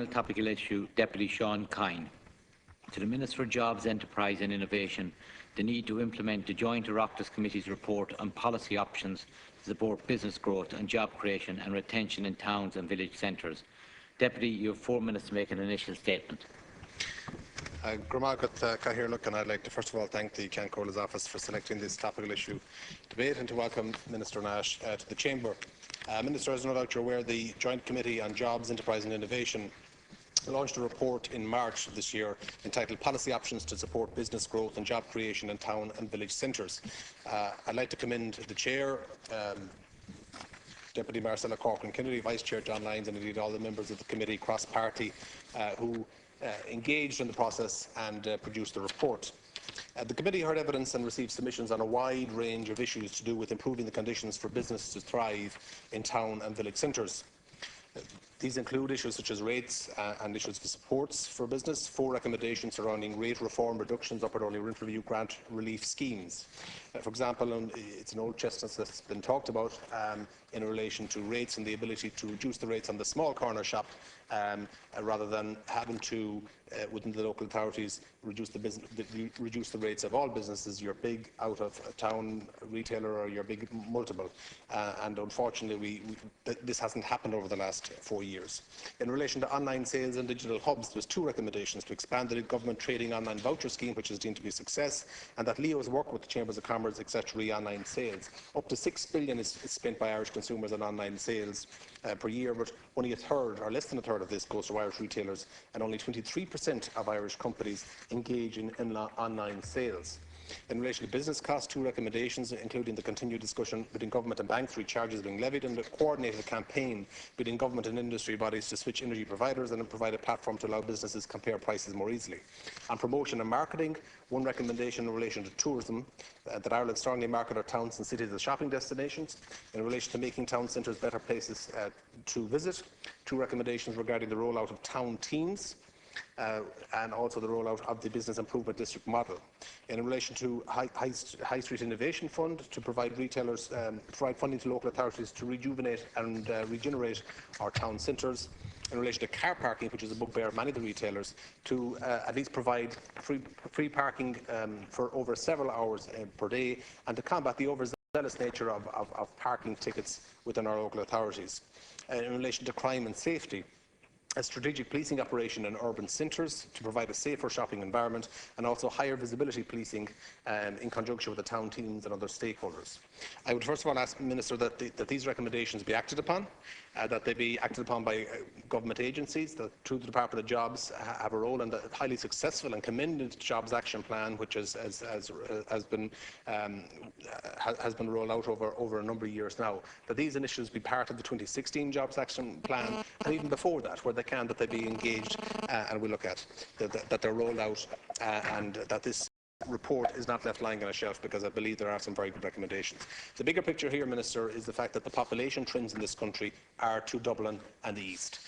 final topical issue, Deputy Seán Kyne. To the Minister for Jobs, Enterprise and Innovation, the need to implement the Joint Oireachtas Committee's report on policy options to support business growth and job creation and retention in towns and village centres. Deputy, you have 4 minutes to make an initial statement. Gramagat Cahirlook, and I'd like to first of all thank the Ceann Comhairle's office for selecting this topical issue debate and to welcome Minister Nash to the Chamber. Minister, as no doubt you're aware, the Joint Committee on Jobs, Enterprise and Innovation launched a report in March of this year entitled Policy Options to Support Business Growth and Job Creation in Town and Village Centres. I'd like to commend the Chair, Deputy Marcella Corcoran-Kennedy, Vice Chair John Lyons, and indeed all the members of the committee cross-party who engaged in the process and produced the report. The committee heard evidence and received submissions on a wide range of issues to do with improving the conditions for business to thrive in town and village centres. These include issues such as rates and issues for supports for business, 4 recommendations surrounding rate reform, reductions, upward-only rent review, grant relief schemes. For example, it's an old chestnut that's been talked about in relation to rates and the ability to reduce the rates on the small corner shop rather than having to, within the local authorities, reduce the rates of all businesses, your big out-of-town retailer or your big multiple. And unfortunately, this hasn't happened over the last 4 years. In relation to online sales and digital hubs, there was 2 recommendations: to expand the government trading online voucher scheme, which is deemed to be a success, and that Leo's work with the Chambers of Commerce, etc. online sales. Up to €6 billion is spent by Irish consumers on online sales per year, but only a third, or less than a third of this, goes to Irish retailers, and only 23% of Irish companies engage in online sales. In relation to business costs, 2 recommendations, including the continued discussion between government and banks, free charges being levied, and a coordinated campaign between government and industry bodies to switch energy providers and provide a platform to allow businesses to compare prices more easily. On promotion and marketing, 1 recommendation in relation to tourism, that Ireland strongly market our towns and cities as shopping destinations. In relation to making town centres better places to visit, 2 recommendations regarding the rollout of town teams, and also the rollout of the Business Improvement District model. In relation to High Street Innovation Fund, to provide retailers, provide funding to local authorities to rejuvenate and regenerate our town centres. In relation to car parking, which is a bugbear of many of the retailers, to at least provide free parking for over several hours per day, and to combat the overzealous nature of parking tickets within our local authorities. In relation to crime and safety, a strategic policing operation in urban centres to provide a safer shopping environment, and also higher visibility policing in conjunction with the town teams and other stakeholders. I would first of all ask the Minister that these recommendations be acted upon, that they be acted upon by government agencies, that through the Department of Jobs have a role in the highly successful and commended Jobs Action Plan, which has been rolled out over a number of years now, that these initiatives be part of the 2016 Jobs Action Plan, and even before that, where that they be engaged and we look at that they're rolled out, and that this report is not left lying on a shelf, because I believe there are some very good recommendations. The bigger picture here, Minister, is the fact that the population trends in this country are to Dublin and the East.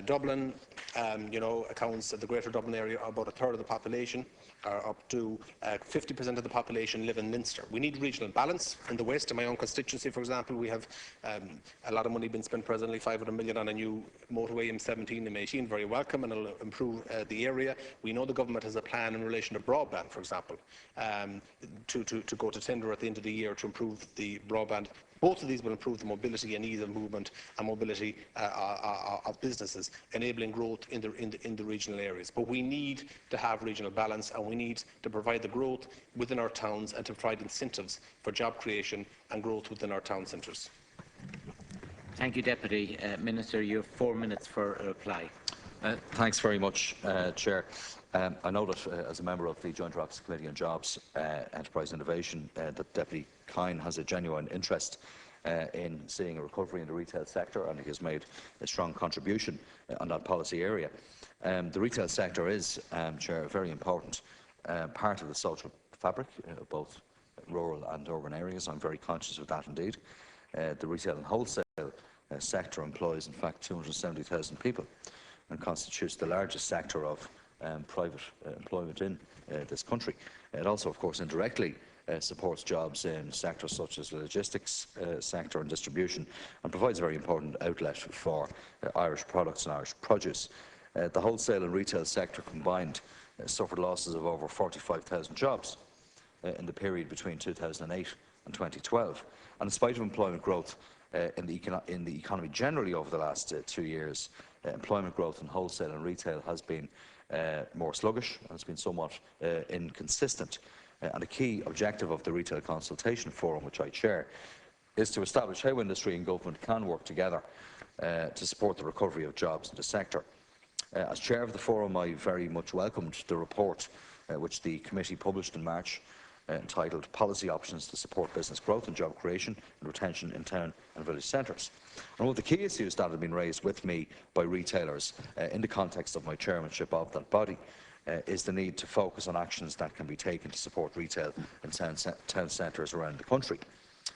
Dublin, accounts the Greater Dublin area about a third of the population, up to 50% of the population live in Minster. We need regional balance. In the West, in my own constituency, for example, we have a lot of money being spent presently, 500 million on a new motorway M17 and M18, very welcome, and it'll improve the area. We know the government has a plan in relation to broadband, for example, to go to tender at the end of the year to improve the broadband. Both of these will improve the mobility and ease of movement and mobility of businesses, enabling growth in the regional areas. But we need to have regional balance, and we need to provide the growth within our towns and to provide incentives for job creation and growth within our town centres. Thank you, Deputy. Minister, you have 4 minutes for a reply. Thanks very much, Chair. I know that as a member of the Joint Oireachtas Committee on Jobs, Enterprise and Innovation, that Deputy Kyne has a genuine interest in seeing a recovery in the retail sector, and he has made a strong contribution on that policy area. The retail sector is, Chair, a very important part of the social fabric of both rural and urban areas. I'm very conscious of that indeed. The retail and wholesale sector employs, in fact, 270,000 people and constitutes the largest sector of private employment in this country. It also, of course, indirectly supports jobs in sectors such as the logistics sector and distribution, and provides a very important outlet for Irish products and Irish produce. the wholesale and retail sector combined suffered losses of over 45,000 jobs in the period between 2008 and 2012. And in spite of employment growth in the economy generally over the last 2 years, employment growth in wholesale and retail has been more sluggish and has been somewhat inconsistent. And a key objective of the Retail Consultation Forum, which I chair, is to establish how industry and government can work together to support the recovery of jobs in the sector. As chair of the forum, I very much welcomed the report which the committee published in March, entitled Policy Options to Support Business Growth and Job Creation and Retention in Town and Village Centres. And one of the key issues that have been raised with me by retailers in the context of my chairmanship of that body is the need to focus on actions that can be taken to support retail in town centres around the country.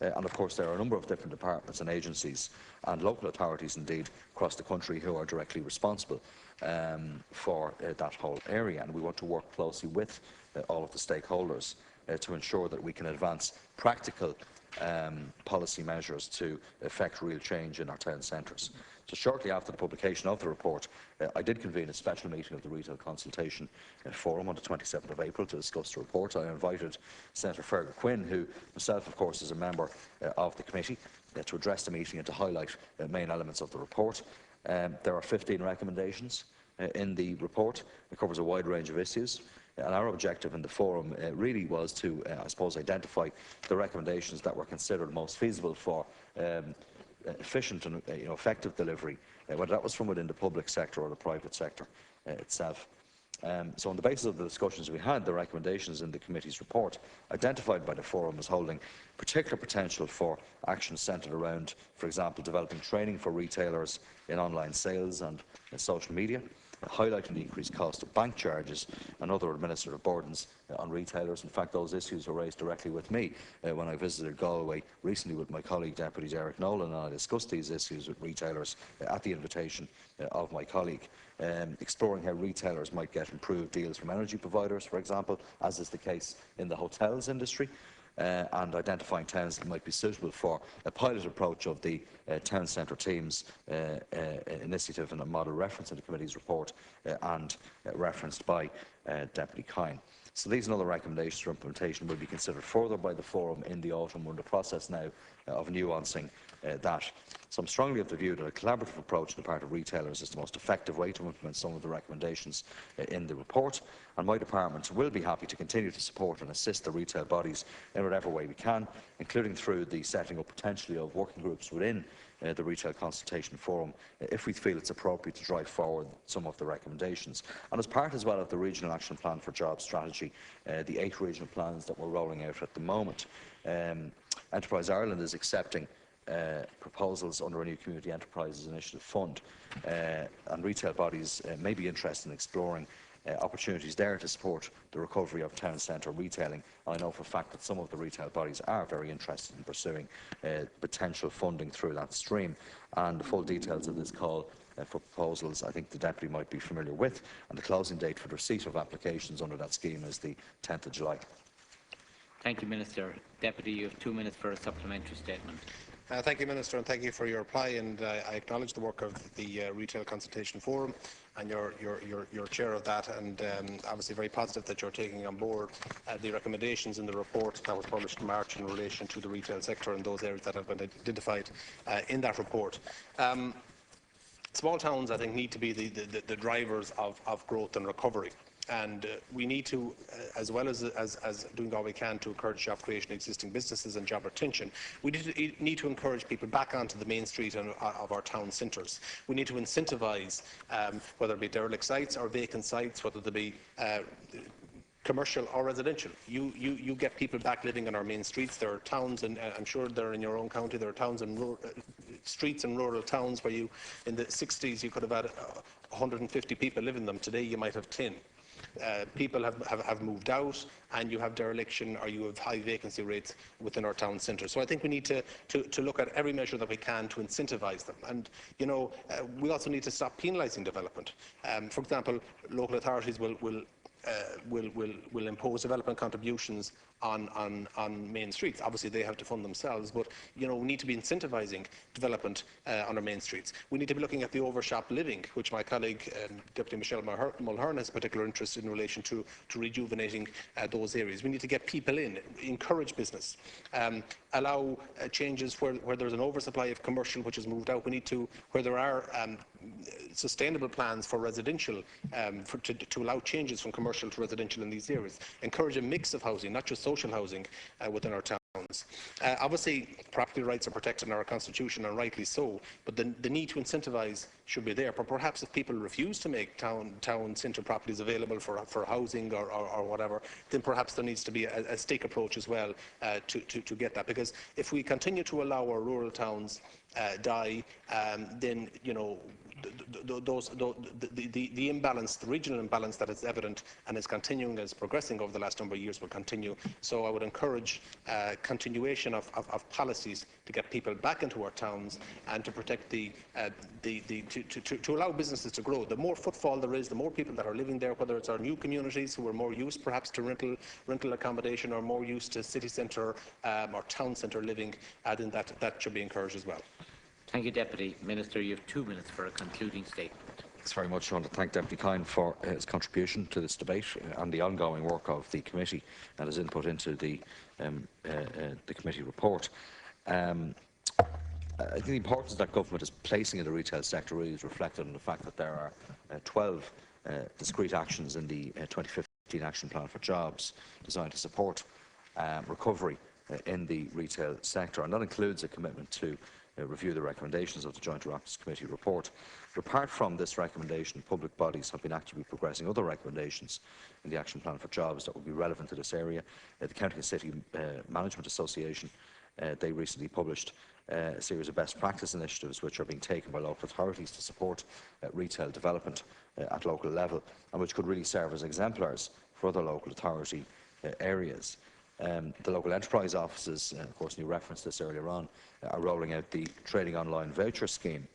And of course there are a number of different departments and agencies and local authorities indeed across the country who are directly responsible for that whole area, and we want to work closely with all of the stakeholders to ensure that we can advance practical policy measures to effect real change in our town centres. So shortly after the publication of the report, I did convene a special meeting of the Retail Consultation Forum on the 27th of April to discuss the report. I invited Senator Fergal Quinn, who myself of course is a member of the committee, to address the meeting and to highlight main elements of the report. There are 15 recommendations in the report. It covers a wide range of issues. And our objective in the forum really was to, I suppose, identify the recommendations that were considered most feasible for efficient and effective delivery, whether that was from within the public sector or the private sector itself. So on the basis of the discussions we had, the recommendations in the committee's report identified by the forum as holding particular potential for actions centred around, for example, developing training for retailers in online sales and social media, highlighting the increased cost of bank charges and other administrative burdens on retailers. In fact, those issues were raised directly with me when I visited Galway recently with my colleague Deputy Derek Nolan, and I discussed these issues with retailers at the invitation of my colleague, exploring how retailers might get improved deals from energy providers, for example, as is the case in the hotels industry. And identifying towns that might be suitable for a pilot approach of the town centre teams initiative and a model reference in the committee's report and referenced by Deputy Kyne. So these and other recommendations for implementation will be considered further by the forum in the autumn. We're in the process now of nuancing that. So I'm strongly of the view that a collaborative approach on the part of retailers is the most effective way to implement some of the recommendations in the report, and my department will be happy to continue to support and assist the retail bodies in whatever way we can, including through the setting up potentially of working groups within the Retail Consultation Forum if we feel it's appropriate to drive forward some of the recommendations. And as part as well of the Regional Action Plan for Jobs strategy, the 8 regional plans that we're rolling out at the moment, Enterprise Ireland is accepting proposals under a new Community Enterprises Initiative Fund, and retail bodies may be interested in exploring opportunities there to support the recovery of town centre retailing. I know for a fact that some of the retail bodies are very interested in pursuing potential funding through that stream, and the full details of this call for proposals I think the Deputy might be familiar with, and the closing date for the receipt of applications under that scheme is the 10th of July. Thank you, Minister. Deputy, you have 2 minutes for a supplementary statement. Thank you, Minister, and thank you for your reply. And I acknowledge the work of the Retail Consultation Forum and your chair of that, and obviously very positive that you're taking on board the recommendations in the report that was published in March in relation to the retail sector and those areas that have been identified in that report. Small towns, I think, need to be the drivers of growth and recovery. And we need to, as well as doing all we can to encourage job creation in existing businesses and job retention, we need to encourage people back onto the main street of our town centres. We need to incentivise, whether it be derelict sites or vacant sites, whether they be commercial or residential. You get people back living on our main streets. There are towns, and I'm sure they're in your own county, there are towns and streets in rural towns where in the 60s you could have had 150 people live in them. Today you might have 10. People have moved out, and you have dereliction or you have high vacancy rates within our town centre. So I think we need to look at every measure that we can to incentivise them. And we also need to stop penalising development. For example, local authorities will impose development contributions on main streets. Obviously, they have to fund themselves, but we need to be incentivising development on our main streets. We need to be looking at the overshop living, which my colleague Deputy Michelle Mulhern has a particular interest in relation to rejuvenating those areas. We need to get people in, encourage business, allow changes where there's an oversupply of commercial which has moved out. We need to, where there are sustainable plans for residential, to allow changes from commercial to residential in these areas. Encourage a mix of housing, not just social housing within our towns. Obviously, property rights are protected in our constitution, and rightly so, but the need to incentivise should be there. But perhaps if people refuse to make town centre properties available for housing or whatever, then perhaps there needs to be a stake approach as well to get that. Because if we continue to allow our rural towns die, then the imbalance, the regional imbalance that is evident and is continuing, is progressing over the last number of years, will continue. So I would encourage continuation of policies to get people back into our towns and to protect to allow businesses to grow. The more footfall there is, the more people that are living there, whether it's our new communities who are more used perhaps to rental accommodation or more used to city centre or town centre living, then that should be encouraged as well. Thank you, Deputy Minister. You have 2 minutes for a concluding statement. Thanks very much. I want to thank Deputy Kyne for his contribution to this debate and the ongoing work of the committee and his input into the committee report. I think the importance that government is placing in the retail sector really is reflected in the fact that there are 12 discrete actions in the 2015 Action Plan for Jobs designed to support recovery in the retail sector, and that includes a commitment to review the recommendations of the Joint Oireachtas Committee report. But apart from this recommendation, public bodies have been actively progressing other recommendations in the Action Plan for Jobs that will be relevant to this area. The County and City Management Association, they recently published a series of best practice initiatives which are being taken by local authorities to support retail development at local level, and which could really serve as exemplars for other local authority areas. The local enterprise offices, of course, and you referenced this earlier on, are rolling out the Trading Online Voucher Scheme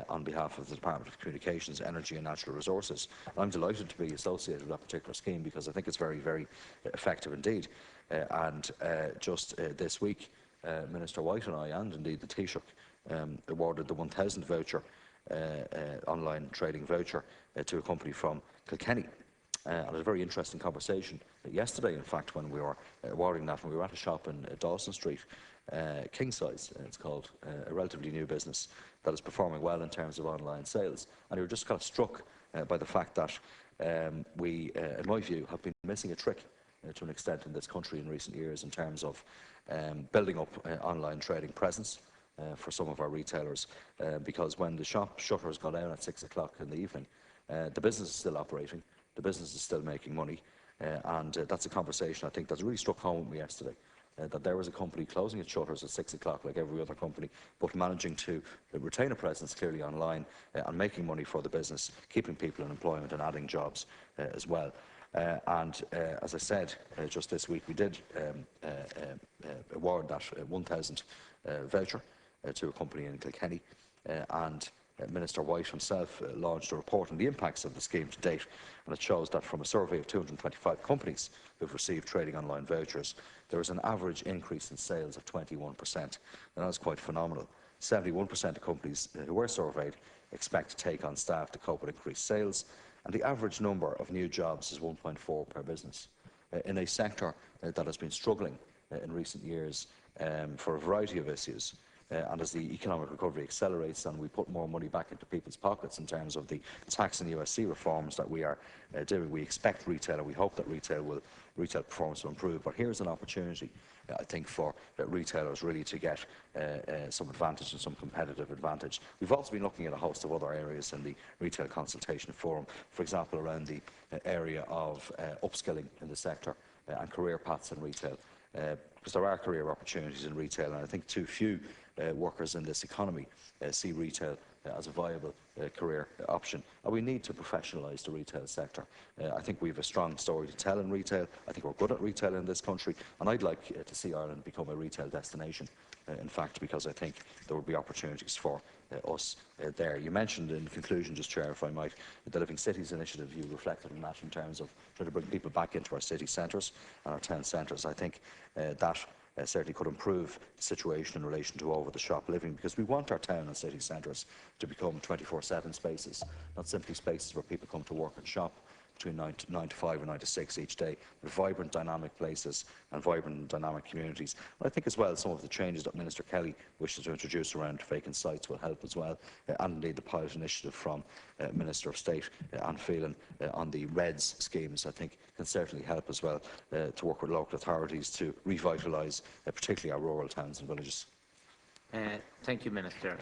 on behalf of the Department of Communications, Energy and Natural Resources. I'm delighted to be associated with that particular scheme because I think it's very, very effective indeed. Just this week, Minister White and I, and indeed the Taoiseach, awarded the 1,000 voucher online trading voucher to a company from Kilkenny. And a very interesting conversation yesterday, in fact, when we were awarding that, when we were at a shop in Dawson Street, King Size, it's called, a relatively new business that is performing well in terms of online sales. And we were just kind of struck by the fact that we, in my view, have been missing a trick to an extent in this country in recent years in terms of building up online trading presence for some of our retailers, because when the shop shutters go down at 6 o'clock in the evening, the business is still operating. The business is still making money, and that's a conversation I think that's really struck home with me yesterday, that there was a company closing its shutters at 6 o'clock like every other company, but managing to retain a presence clearly online and making money for the business, keeping people in employment and adding jobs as well. As I said, just this week we did award that 1,000 voucher to a company in Kilkenny, and Minister White himself launched a report on the impacts of the scheme to date, and it shows that from a survey of 225 companies who have received trading online vouchers, there is an average increase in sales of 21%, and that's quite phenomenal. 71% of companies who were surveyed expect to take on staff to cope with increased sales, and the average number of new jobs is 1.4 per business. In a sector that has been struggling in recent years for a variety of issues, and as the economic recovery accelerates and we put more money back into people's pockets in terms of the tax and USC reforms that we are doing, we expect retail, and we hope that retail performance will improve. But here's an opportunity, I think, for retailers really to get some advantage and some competitive advantage. We've also been looking at a host of other areas in the Retail Consultation Forum, for example, around the area of upskilling in the sector and career paths in retail. Because there are career opportunities in retail, and I think too few workers in this economy see retail as a viable career option. And we need to professionalise the retail sector. I think we have a strong story to tell in retail. I think we're good at retail in this country, and I'd like to see Ireland become a retail destination, in fact, because I think there will be opportunities for us there. You mentioned in conclusion, just Chair, if I might, the Living Cities initiative. You reflected on that in terms of trying to bring people back into our city centres and our town centres. I think that certainly could improve the situation in relation to over-the-shop living, because we want our town and city centres to become 24/7 spaces, not simply spaces where people come to work and shop between 9 to 5 or 9 to 6 each day, with vibrant, dynamic places and vibrant, dynamic communities. And I think as well some of the changes that Minister Kelly wishes to introduce around vacant sites will help as well, and indeed the pilot initiative from Minister of State Anne Phelan on the REDS schemes, I think, can certainly help as well to work with local authorities to revitalise particularly our rural towns and villages. Thank you, Minister.